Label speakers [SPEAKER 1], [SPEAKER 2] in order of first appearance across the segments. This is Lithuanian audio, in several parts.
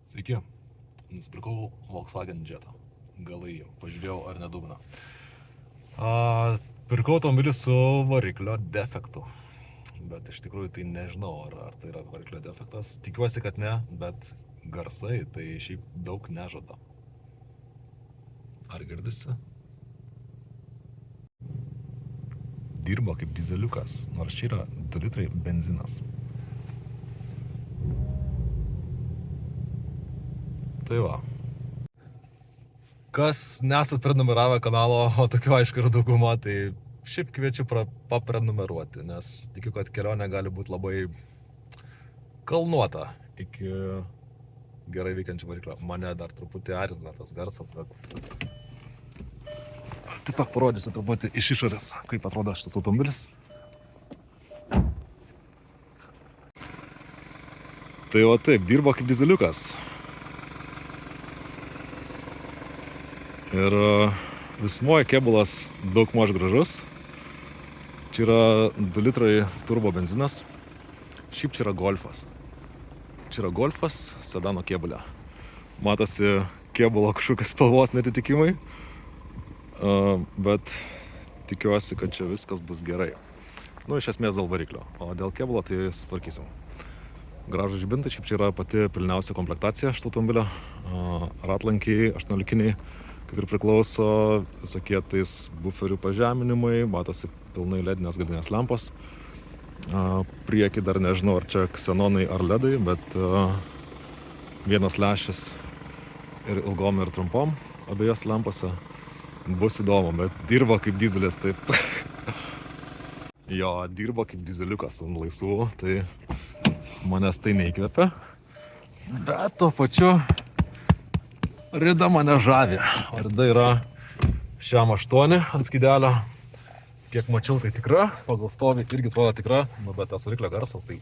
[SPEAKER 1] Sveiki, nusipirkau Volkswagen Jetą. Galai jau, pažiūrėjau ar nedugna. Pirkau automobilį su variklio defektu. Bet iš tikrųjų tai nežinau, ar tai yra variklio defektas. Tikiuosi, kad ne, bet garsai tai šiaip daug nežada. Ar girdisi? Dirba kaip dizeliukas, nors čia yra 2 litrai benzinas. Tai va. Kas nesat prenumeravę kanalo, o tokių aišku yra dauguma, tai šiaip kviečiu paprenumeruoti, nes tikiu, kad kelionė gali būti labai kalnuota iki gerai veikiančio variklio. Mane dar truputį erzina tas garsas, bet tiesiog parodysiu truputį iš išorės, kaip atrodo šitas automobilis. Tai va taip, dirba kaip dizeliukas. Ir visumoje kėbulas daug maž gražus. Čia yra 2 litrai turbo benzinas. Šiaip čia yra Golfas. Čia yra Golfas sedano kėbulė. Matosi kėbulo kažkokios spalvos netitikimai. Bet tikiuosi, kad čia viskas bus gerai. Nu, iš esmės dėl variklio. O dėl kėbulo tai sutvarkysim. Gražų žibintai, šiaip čia yra pati pilniausia komplektacija šito automobilio. Ratlankiai 18-iniai, kaip ir priklauso, visokie tais buferių pažeminimai, matosi pilnai ledinės galinės lempos. Priekį dar nežinau, ar čia ksenonai ar ledai, bet vienas lęšis ir ilgom ir trumpom abiejos lempose. Bus įdomu, bet dirba kaip dizelis, taip. Jo, dirba kaip dizeliukas ant laisvų, tai manęs tai neįkvepia. Bet tuo pačiu rida mane žavi. Rida yra šiam 8 ant skydelio. Kiek mačiau, tai tikra. Pagal stovį irgi atrodo tikra. Nu, bet tas variklio garsas, tai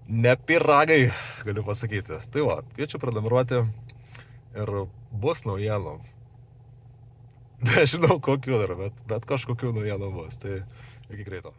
[SPEAKER 1] ne pyragai, galiu pasakyti. Tai va, kviečiu prenumeruoti ir bus naujienų. Nežinau kokių dar, bet kažkokių naujienų bus. Tai iki greito.